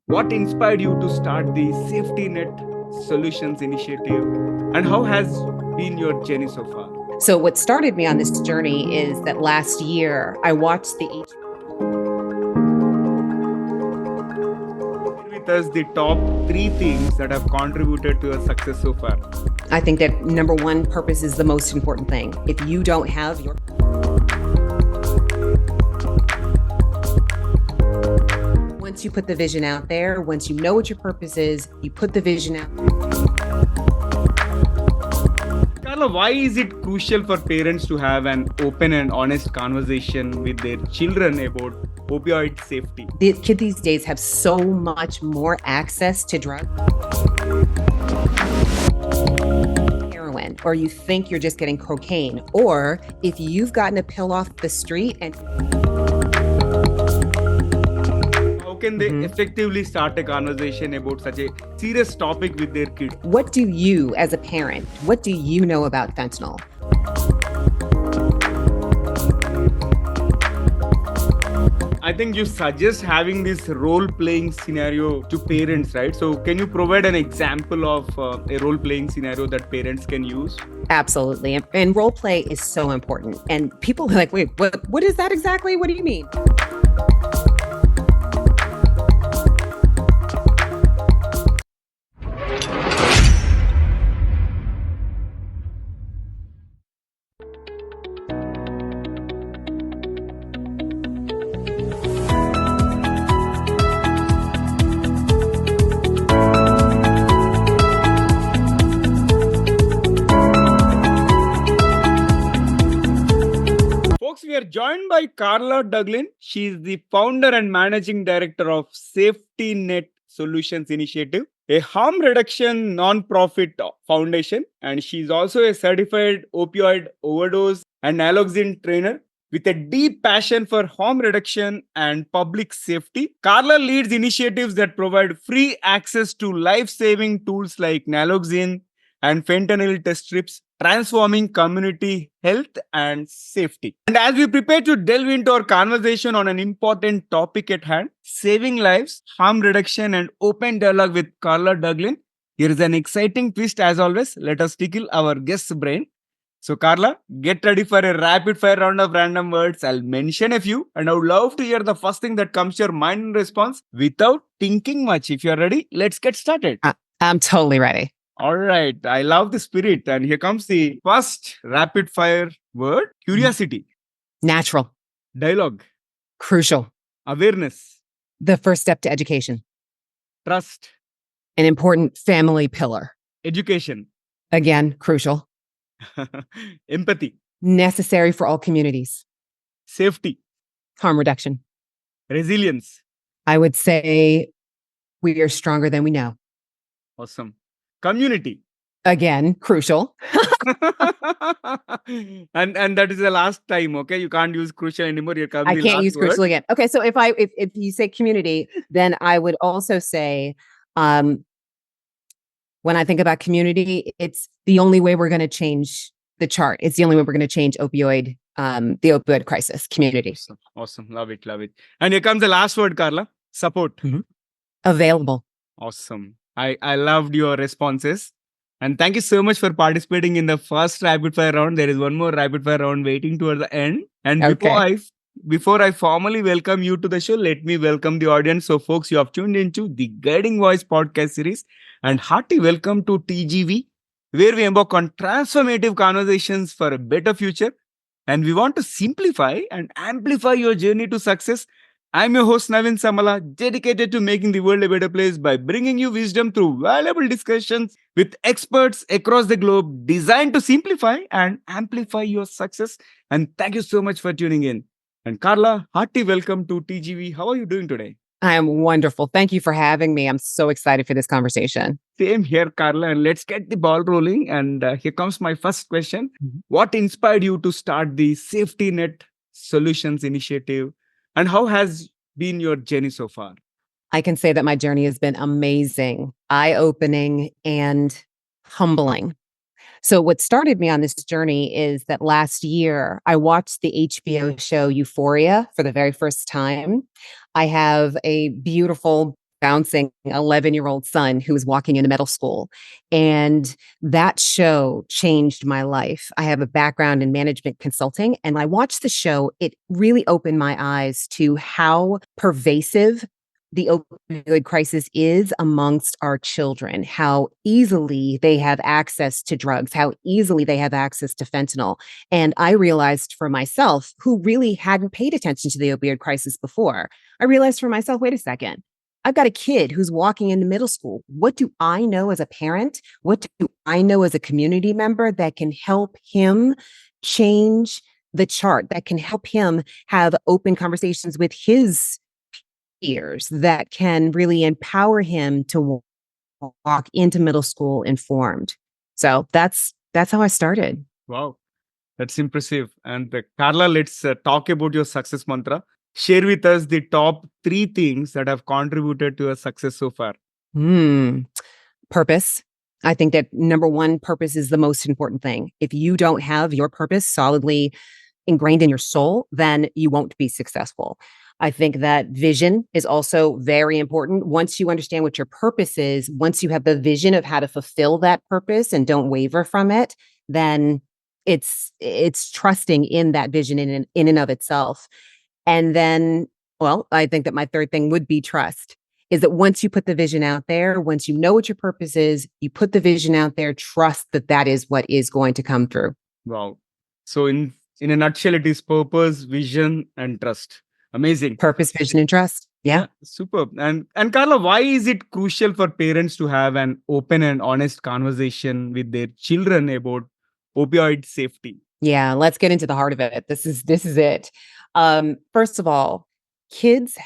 What inspired you to start the Safety Net Solutions Initiative, and how has been your journey so far? So what started me on this journey is that last year I watched the Share with us the top 3 things that have contributed to your success so far. I think that number one, purpose is the most important thing. If you don't have your once you put the vision out there, once you know what your purpose is, you put the vision out there. Carla, why is it crucial for parents to have an open and honest conversation with their children about opioid safety? The kid these days have so much more access to drugs. Heroin, or you think you're just getting cocaine, or if you've gotten a pill off the street and How can they effectively start a conversation about such a serious topic with their kids? what do you, as a parent, what do you know about fentanyl? I think you suggest having this role-playing scenario to parents, right? So can you provide an example of a role-playing scenario that parents can use? Absolutely. And role play is so important. And people are like, wait, what is that exactly? What do you mean? Folks, we are joined by Carla Douglin. She is the founder and managing director of Safety Net Solutions Initiative, a harm reduction non-profit foundation, and she's also a certified opioid overdose and naloxone trainer with a deep passion for harm reduction and public safety. Carla leads initiatives that provide free access to life-saving tools like naloxone and fentanyl test strips, transforming community health and safety. And as we prepare to delve into our conversation on an important topic at hand, saving lives, harm reduction, and open dialogue with Carla Douglin, here is an exciting twist as always. Let us tickle our guest's brain. So, Carla, get ready for a rapid fire round of random words. I'll mention a few, and I would love to hear the first thing that comes to your mind in response without thinking much. If you're ready, let's get started. I'm totally ready. All right. I love the spirit. And here comes the first rapid fire word: curiosity, Natural, dialogue, crucial, awareness, the first step to education, trust, an important family pillar. education, Again, crucial, empathy, necessary for all communities, safety, harm reduction. resilience. I would say we are stronger than we know. Awesome. Community. Again, crucial. and that is the last time, okay? You can't use crucial anymore. Here comes I the can't last use word. crucial again. Okay, so if you say community, then I would also say when I think about community, it's the only way we're going to change the chart. It's the only way we're going to change the opioid crisis. Community. Awesome. Love it. Love it. And here comes the last word, Carla. Support. Available. Awesome. I loved your responses. And thank you so much for participating in the first rapid fire round. There is one more rapid fire round waiting toward the end. And before I formally welcome you to the show, let me welcome the audience. So, folks, you have tuned into the Guiding Voice podcast series. And hearty welcome to TGV, where we embark on transformative conversations for a better future. And we want to simplify and amplify your journey to success. I'm your host Navin Samala, dedicated to making the world a better place by bringing you wisdom through valuable discussions with experts across the globe, designed to simplify and amplify your success. And thank you so much for tuning in. And Carla, hearty welcome to TGV. How are you doing today? I am wonderful. Thank you for having me. I'm so excited for this conversation. Same here, Carla. And let's get the ball rolling. And here comes my first question. What inspired you to start the Safety Net Solutions Initiative? And how has been your journey so far? I can say that my journey has been amazing, eye-opening, and humbling. So what started me on this journey is that last year I watched the HBO show Euphoria for the very first time. I have a beautiful bouncing 11-year-old son who was walking into middle school. And that show changed my life. I have a background in management consulting, and I watched the show. It really opened my eyes to how pervasive the opioid crisis is amongst our children, how easily they have access to drugs, how easily they have access to fentanyl. And I realized for myself, who really hadn't paid attention to the opioid crisis before, I realized for myself, wait a second. I've got a kid who's walking into middle school. What do I know as a parent? What do I know as a community member that can help him change the chart, that can help him have open conversations with his peers, that can really empower him to walk into middle school informed? So that's how I started. Wow, that's impressive. And Carla, let's talk about your success mantra. Share with us the top three things that have contributed to your success so far. Purpose. I think that number one, purpose is the most important thing. If you don't have your purpose solidly ingrained in your soul, then you won't be successful. I think that vision is also very important. Once you understand what your purpose is, once you have the vision of how to fulfill that purpose and don't waver from it, then it's trusting in that vision in and of itself. And then, well, I think that my third thing would be trust. Is that once you put the vision out there, once you know what your purpose is, you put the vision out there, trust that that is what is going to come through. Wow. So in a nutshell, it is purpose, vision, and trust. Amazing. Purpose, vision, and trust. Yeah. Superb. And Carla, why is it crucial for parents to have an open and honest conversation with their children about opioid safety? Yeah, let's get into the heart of it. This is it. First of all, kids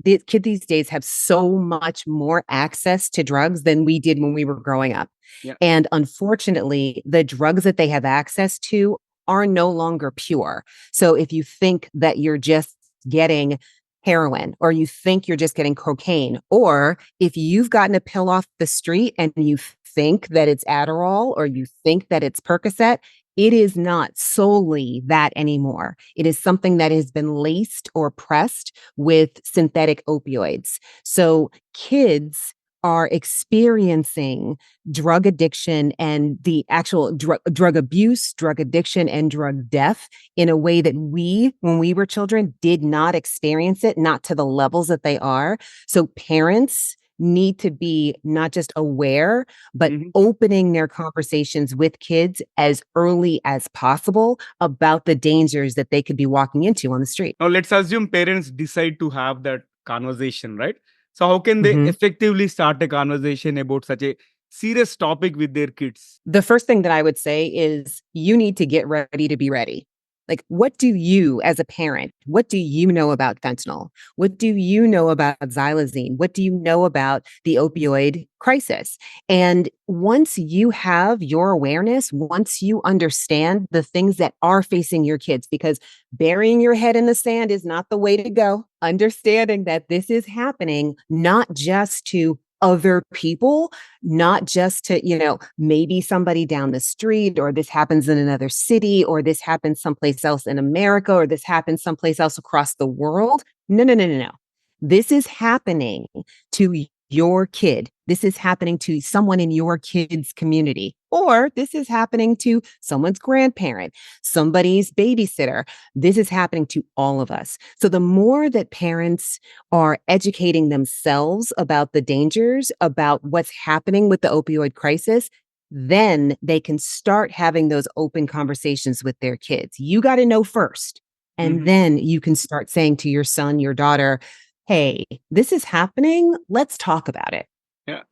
these days have so much more access to drugs than we did when we were growing up. Yeah. And unfortunately, the drugs that they have access to are no longer pure. So if you think that you're just getting heroin, or you think you're just getting cocaine, or if you've gotten a pill off the street and you think that it's Adderall, or you think that it's Percocet, it is not solely that anymore. It is something that has been laced or pressed with synthetic opioids. So kids are experiencing drug addiction and the actual drug abuse, drug addiction, and drug death in a way that we, when we were children, did not experience it, not to the levels that they are. So parents need to be not just aware, but opening their conversations with kids as early as possible about the dangers that they could be walking into on the street. Now, let's assume parents decide to have that conversation, right? So, how can they effectively start a conversation about such a serious topic with their kids? The first thing that I would say is you need to get ready to be ready. Like, what do you, as a parent, what do you know about fentanyl? What do you know about xylazine? What do you know about the opioid crisis? And once you have your awareness, once you understand the things that are facing your kids, because burying your head in the sand is not the way to go, understanding that this is happening not just to other people, not just to, maybe somebody down the street, or this happens in another city, or this happens someplace else in America, or this happens someplace else across the world. No, no, no, no, no. This is happening to your kid. This is happening to someone in your kid's community, or this is happening to someone's grandparent, somebody's babysitter. This is happening to all of us. So the more that parents are educating themselves about the dangers, about what's happening with the opioid crisis, then they can start having those open conversations with their kids. You got to know first, and then you can start saying to your son, your daughter, hey, this is happening. Let's talk about it. Yeah.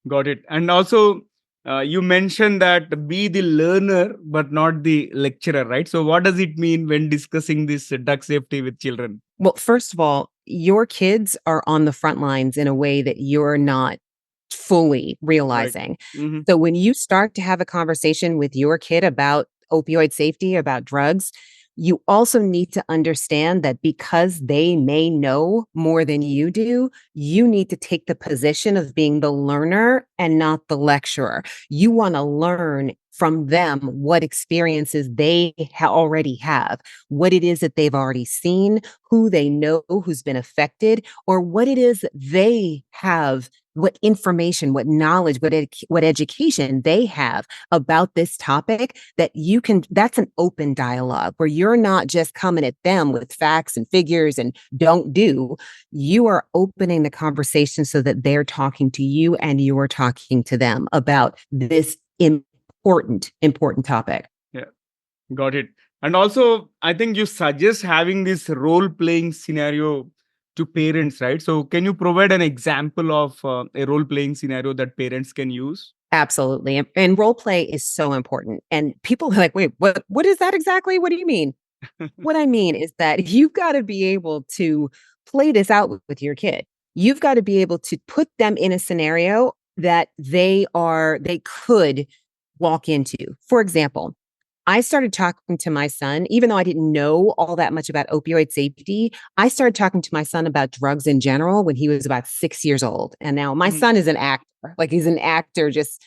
Got it. And also, you mentioned that be the learner, but not the lecturer, right? So, what does it mean when discussing this drug safety with children? Well, first of all, your kids are on the front lines in a way that you're not fully realizing. Right. So when you start to have a conversation with your kid about opioid safety, about drugs, you also need to understand that because they may know more than you do, you need to take the position of being the learner and not the lecturer. You want to learn from them what experiences they already have, what it is that they've already seen, who they know who's been affected, or what it is that they have, what information, what knowledge, what education they have about this topic, that you can, that's an open dialogue where you're not just coming at them with facts and figures and don't do. You are opening the conversation so that they're talking to you and you're talking to them about this important topic. Yeah, got it. And also, I think you suggest having this role playing scenario to parents, right? So, can you provide an example of a role playing scenario that parents can use? Absolutely. And role play is so important. And people are like, wait, what is that exactly? What do you mean? What I mean is that you've got to be able to play this out with your kid. You've got to be able to put them in a scenario that they could walk into. For example, I started talking to my son, even though I didn't know all that much about opioid safety. I started talking to my son about drugs in general when he was about 6 years old. And now my Mhm, son is an actor, like he's an actor just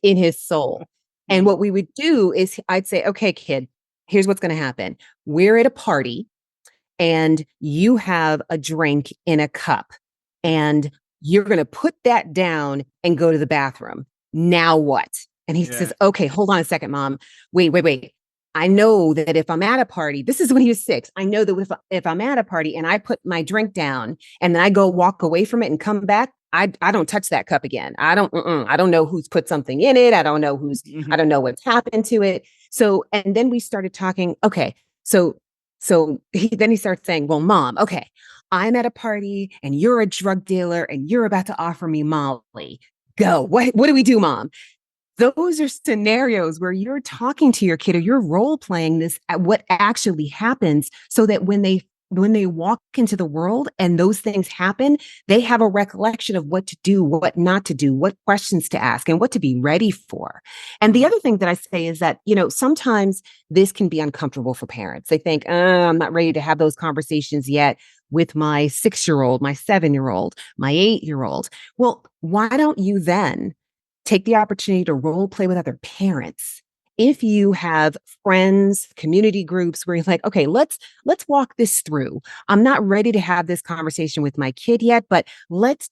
in his soul. And mhm. what we would do is I'd say, okay, kid, here's what's going to happen. We're at a party and you have a drink in a cup and you're going to put that down and go to the bathroom. Now what? And he Yeah. says, okay, hold on a second, mom. Wait. I know that if I'm at a party, this is when he was 6. I know that if I'm at a party and I put my drink down and then I go walk away from it and come back, I don't touch that cup again. I don't know who's put something in it. I Mhm. don't know what's happened to it. So, and then we started talking. Okay. Then he starts saying, well, mom, okay, I'm at a party and you're a drug dealer and you're about to offer me Molly. Go. What do we do, mom? Those are scenarios where you're talking to your kid or you're role playing this at what actually happens so that when they walk into the world and those things happen, they have a recollection of what to do, what not to do, what questions to ask, and what to be ready for. And the Mhm. other thing that I say is that, sometimes this can be uncomfortable for parents. They think, I'm not ready to have those conversations yet with my 6-year-old, my 7-year-old, my 8-year-old. Well, why don't you then take the opportunity to role play with other parents? If you have friends, community groups where you're like, okay, let's walk this through. I'm not ready to have this conversation with my kid yet, but let's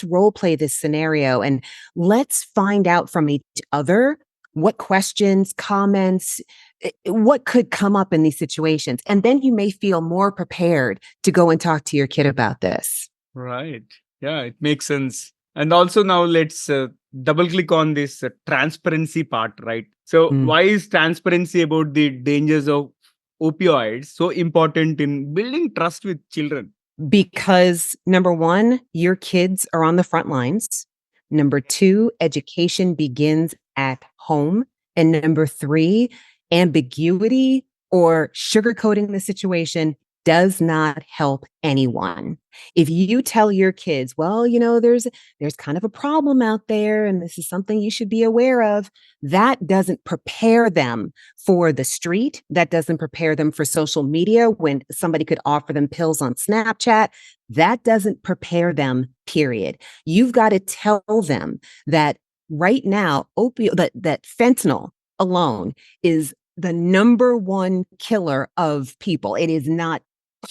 role play this scenario and let's find out from each other what questions, comments, what could come up in these situations. And then you may feel more prepared to go and talk to your kid about this. Right. Yeah, it makes sense. And also now let's double click on this transparency part, right? So Mm. why is transparency about the dangers of opioids so important in building trust with children? Because number one, your kids are on the front lines. Number two, education begins at home. And number three, ambiguity or sugarcoating the situation does not help anyone. If you tell your kids, well, there's kind of a problem out there and this is something you should be aware of, that doesn't prepare them for the street. That doesn't prepare them for social media when somebody could offer them pills on Snapchat. That doesn't prepare them, period. You've got to tell them that right now, that fentanyl alone is the number one killer of people. It is not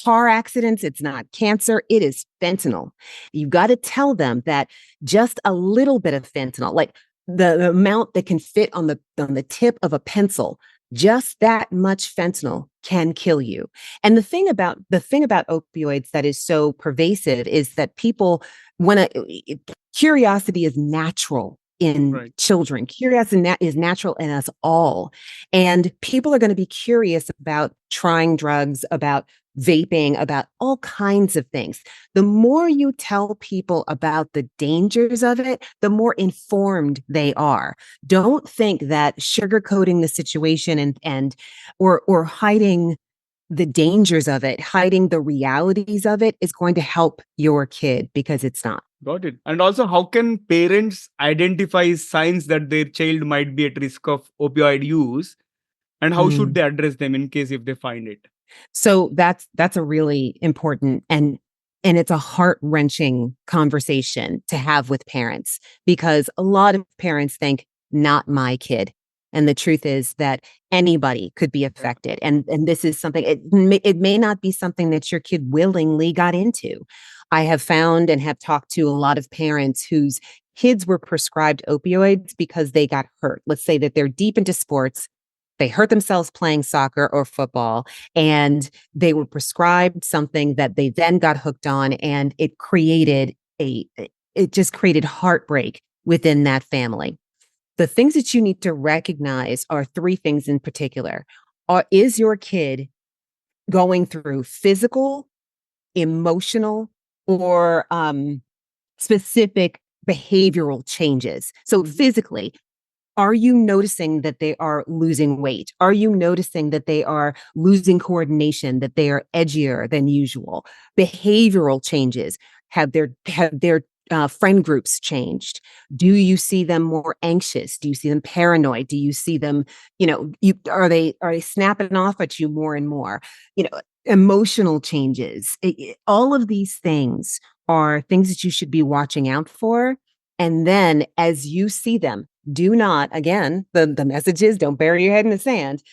car accidents, it's not cancer, it is fentanyl. You've got to tell them that just a little bit of fentanyl, like the amount that can fit on the tip of a pencil, just that much fentanyl can kill you. And the thing about opioids that is so pervasive is that people want to curiosity is natural in Right. children. Curiosity is natural in us all. And people are going to be curious about trying drugs, about vaping, about all kinds of things. The more you tell people about the dangers of it, the more informed they are. Don't think that sugarcoating the situation or hiding the dangers of it, hiding the realities of it is going to help your kid, because it's not. Got it. And also, how can parents identify signs that their child might be at risk of opioid use, and how should Mm. they address them in case if they find it? So that's a really important and it's a heart-wrenching conversation to have with parents, because a lot of parents think, not my kid. And the truth is that anybody could be affected. And this is something, it may not be something that your kid willingly got into. I have found and have talked to a lot of parents whose kids were prescribed opioids because they got hurt. Let's say that they're deep into sports. They hurt themselves playing soccer or football, and they were prescribed something that they then got hooked on, and it just created heartbreak within that family. The things that you need to recognize are three things in particular. Is your kid going through physical, emotional, or specific behavioral changes? So physically, are you noticing that they are losing weight? Are you noticing that they are losing coordination, that they are edgier than usual? Behavioral changes. Have their friend groups changed? Do you see them more anxious? Do you see them paranoid? Do you see them, are they snapping off at you more and more? Emotional changes. All of these things are things that you should be watching out for. And then as you see them, do not, again, the message is don't bury your head in the sand.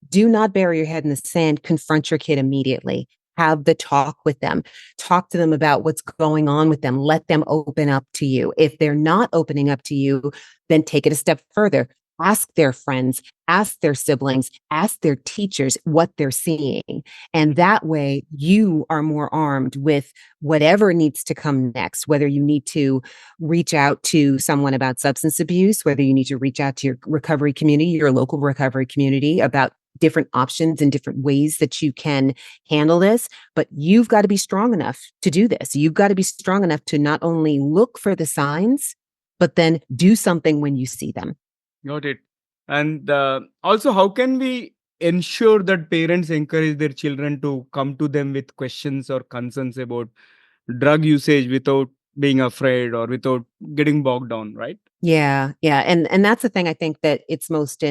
Do not bury your head in the sand. Confront your kid immediately. Have the talk with them. Talk to them about what's going on with them. Let them open up to you. If they're not opening up to you, then take it a step further. Ask their friends, ask their siblings, ask their teachers what they're seeing. And that way you are more armed with whatever needs to come next, whether you need to reach out to someone about substance abuse, whether you need to reach out to your recovery community, your local recovery community about different options and different ways that you can handle this. But you've got to be strong enough to do this. You've got to be strong enough to not only look for the signs, but then do something when you see them. Got it. And also, how can we ensure that parents encourage their children to come to them with questions or concerns about drug usage without being afraid or without getting bogged down, right? Yeah. And that's the thing I think that it's most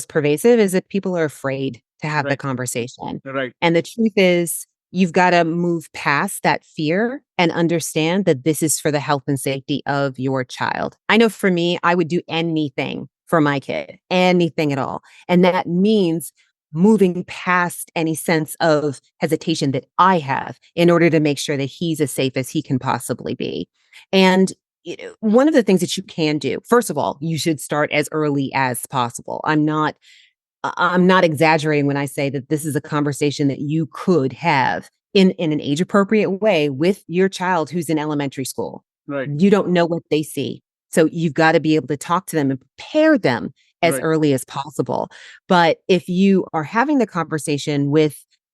pervasive is that people are afraid to have the Right. conversation. Right. And the truth is, you've got to move past that fear and understand that this is for the health and safety of your child. I know for me, I would do anything for my kid, anything at all. And that means moving past any sense of hesitation that I have in order to make sure that he's as safe as he can possibly be. And one of the things that you can do, first of all, you should start as early as possible. I'm not exaggerating when I say that this is a conversation that you could have in an age appropriate way with your child who's in elementary school. Right. You don't know what they see. So you've got to be able to talk to them and prepare them as Right. early as possible. But if you are having the conversation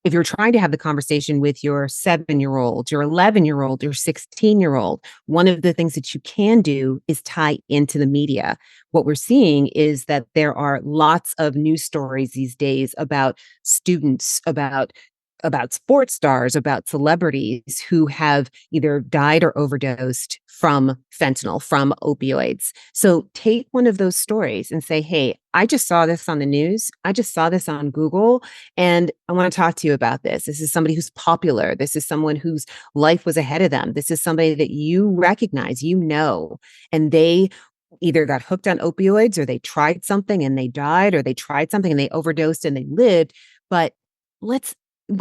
if you're trying to have the conversation with your 7-year-old, your 11-year-old, your 16-year-old, one of the things that you can do is tie into the media. What we're seeing is that there are lots of news stories these days about students, about sports stars, about celebrities who have either died or overdosed from fentanyl, from opioids. So take one of those stories and say, hey, I just saw this on the news. I just saw this on Google, and I want to talk to you about this. This is somebody who's popular. This is someone whose life was ahead of them. This is somebody that you recognize, and they either got hooked on opioids or they tried something and they died, or they tried something and they overdosed and they lived. But what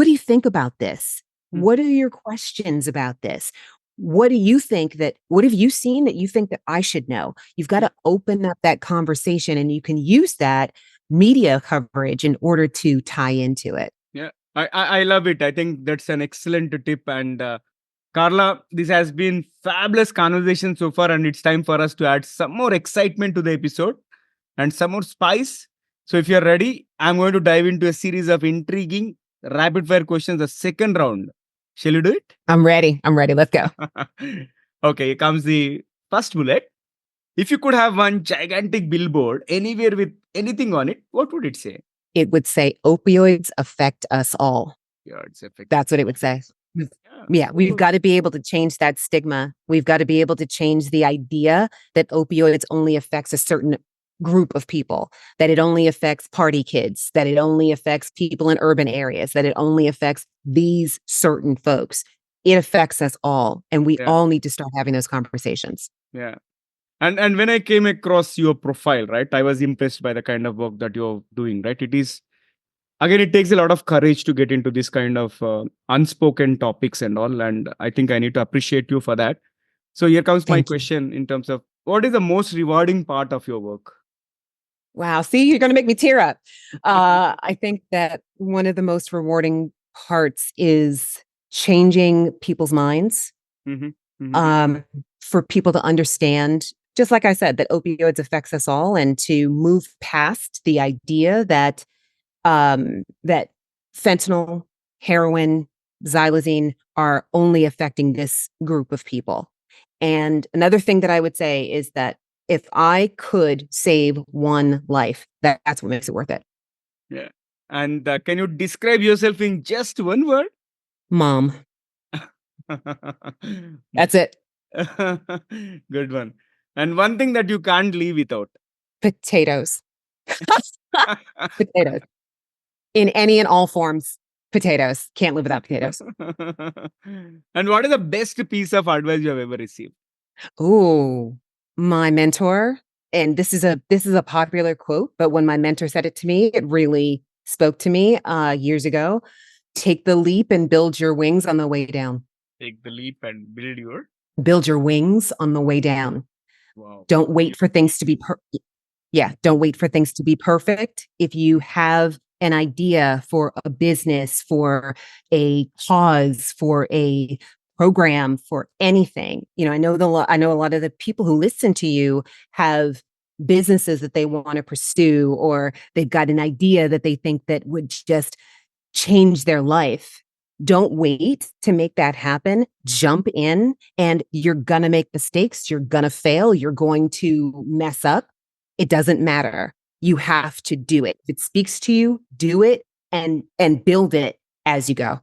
do you think about this? What are your questions about this? What have you seen that you think that I should know? You've got to open up that conversation, and you can use that media coverage in order to tie into it. Yeah. I love it. I think that's an excellent tip. And Carla, this has been fabulous conversation so far, and it's time for us to add some more excitement to the episode and some more spice. So if you're ready, I'm going to dive into a series of intriguing rapid fire questions, the second round. Shall you do it? I'm ready. Let's go. Okay, here comes the first bullet. If you could have one gigantic billboard anywhere with anything on it, what would it say? It would say opioids affect us all. Yeah, it's effective. That's what it would say. Yeah, we've got to be able to change that stigma. We've got to be able to change the idea that opioids only affects a certain group of people, that it only affects party kids, that it only affects people in urban areas, that it only affects these certain folks. It affects us all, and we all need to start having those conversations. Yeah. And when I came across your profile, right, I was impressed by the kind of work that you're doing, right? It is, again, it takes a lot of courage to get into this kind of unspoken topics and all. And I think I need to appreciate you for that. So here comes my Thank you. question in terms of what is the most rewarding part of your work? Wow. See, you're going to make me tear up. I think that one of the most rewarding parts is changing people's minds, Mhm, mhm. um, for people to understand, just like I said, that opioids affects us all, and to move past the idea that that fentanyl, heroin, xylazine are only affecting this group of people. And another thing that I would say is that if I could save one life, that's what makes it worth it. Yeah. And can you describe yourself in just one word? Mom, that's it. Good one. And one thing that you can't live without. Potatoes. Potatoes. In any and all forms, potatoes. Can't live without potatoes. And what is the best piece of advice you have ever received? Ooh, my mentor, and this is a popular quote, but when my mentor said it to me, it really spoke to me years ago. Take the leap and build your wings on the way down. Take the leap and build your. Build your wings on the way down. Wow. Don't wait for things to be don't wait for things to be perfect. If you have an idea for a business, for a cause, for a program, for anything, I know a lot of the people who listen to you have businesses that they want to pursue, or they've got an idea that they think that would just change their life. Don't wait to make that happen. Jump in, and you're going to make mistakes. You're going to fail. You're going to mess up. It doesn't matter. You have to do it. If it speaks to you, do it, and build it as you go.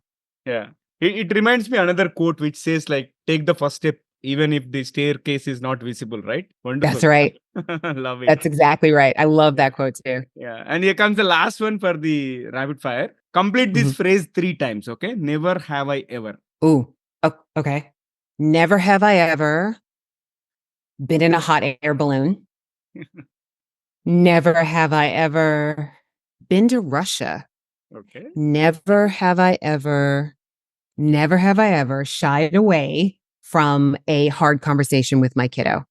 Yeah. It reminds me another quote which says like take the first step even if the staircase is not visible, right? Wonderful. That's right. Love it. That's exactly right. I love that quote too. Yeah. And here comes the last one for the rapid fire. Complete this Mhm. phrase 3 times, okay? Never have I ever. Ooh. Oh, okay. Never have I ever been in a hot air balloon. Never have I ever been to Russia. Okay. Never have I ever shied away from a hard conversation with my kiddo.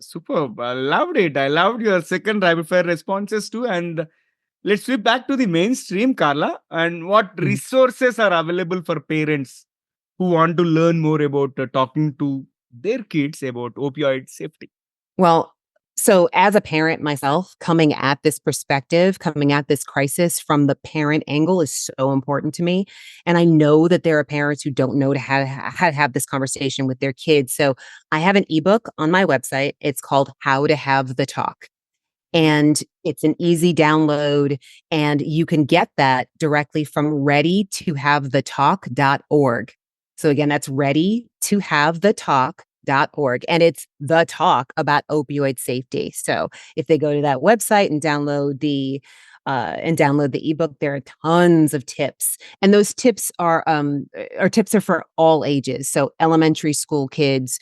Superb. I loved it. I loved your second rapid fire responses too. And let's flip back to the mainstream, Carla. And what Mhm. resources are available for parents who want to learn more about talking to their kids about opioid safety? Well, so as a parent myself, coming at this perspective, coming at this crisis from the parent angle is so important to me. And I know that there are parents who don't know how to have this conversation with their kids. So I have an ebook on my website. It's called How to Have the Talk. And it's an easy download, and you can get that directly from readytohavethetalk.org. So again, that's readytohavethetalk.org, and it's the talk about opioid safety. So if they go to that website and download the ebook, there are tons of tips, and those tips are for all ages. So elementary school kids,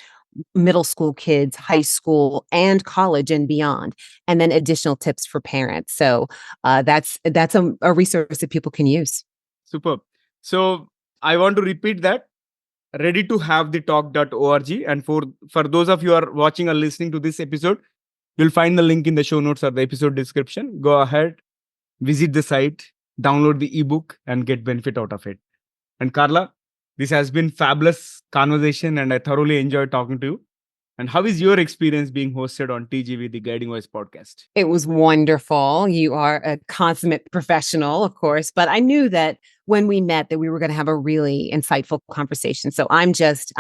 middle school kids, high school, and college and beyond, and then additional tips for parents. So that's a resource that people can use. Superb. So I want to repeat that ready to have the talk.org. And for those of you who are watching or listening to this episode, you'll find the link in the show notes or the episode description. Go ahead, visit the site, download the ebook, and get benefit out of it. And Carla, this has been fabulous conversation, and I thoroughly enjoyed talking to you. And how is your experience being hosted on TGV, the Guiding Voice podcast? It was wonderful. You are a consummate professional, of course, but I knew that when we met that we were going to have a really insightful conversation. So I'm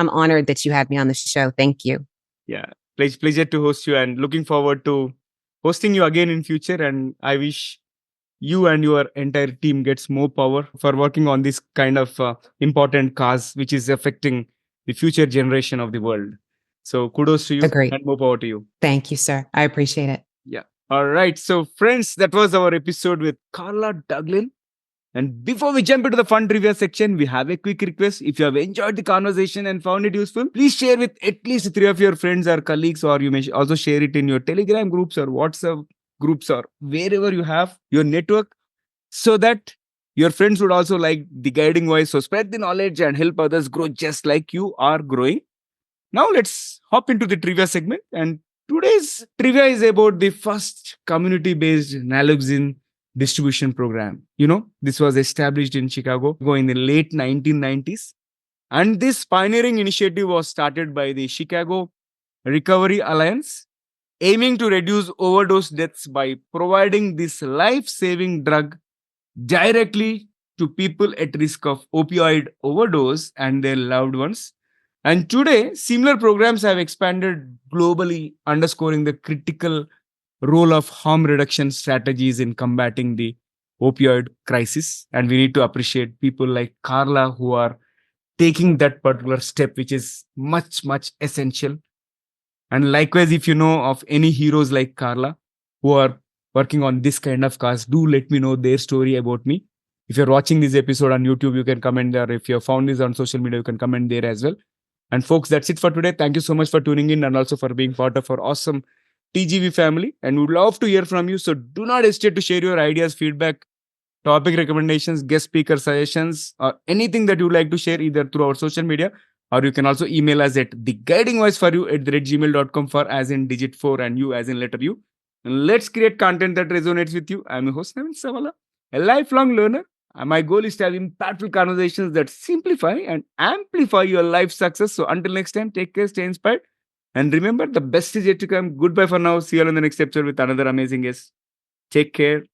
honored that you had me on the show. Thank you. Yeah, pleasure to host you, and looking forward to hosting you again in future. And I wish you and your entire team gets more power for working on this kind of important cause which is affecting the future generation of the world. So kudos to you Agree. and more power to you. Thank you, sir. I appreciate it. Yeah. All right. So friends, that was our episode with Carla Douglin. And before we jump into the fun trivia section, we have a quick request. If you have enjoyed the conversation and found it useful, please share with at least three of your friends or colleagues, or you may also share it in your Telegram groups or WhatsApp groups or wherever you have your network, so that your friends would also like the guiding voice. So spread the knowledge and help others grow just like you are growing. Now let's hop into the trivia segment. And today's trivia is about the first community-based naloxone distribution program. This was established in Chicago in the late 1990s. And this pioneering initiative was started by the Chicago Recovery Alliance, aiming to reduce overdose deaths by providing this life-saving drug directly to people at risk of opioid overdose and their loved ones. And today, similar programs have expanded globally, underscoring the critical role of harm reduction strategies in combating the opioid crisis. And we need to appreciate people like Carla who are taking that particular step, which is much, much essential. And likewise, if you know of any heroes like Carla who are working on this kind of cause, do let me know their story about me. If you're watching this episode on YouTube, you can comment there. If you have found this on social media, you can comment there as well. And folks, that's it for today. Thank you so much for tuning in and also for being part of our awesome TGV family. And we'd love to hear from you. So do not hesitate to share your ideas, feedback, topic recommendations, guest speaker suggestions, or anything that you'd like to share either through our social media, or you can also email us at theguidingvoiceforyou@gmail.com, for as in digit 4 and you as in letter U. And let's create content that resonates with you. I'm your host, Navin Savala, a lifelong learner. And my goal is to have impactful conversations that simplify and amplify your life success. So until next time, take care, stay inspired. And remember, the best is yet to come. Goodbye for now. See you all in the next episode with another amazing guest. Take care.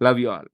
Love you all.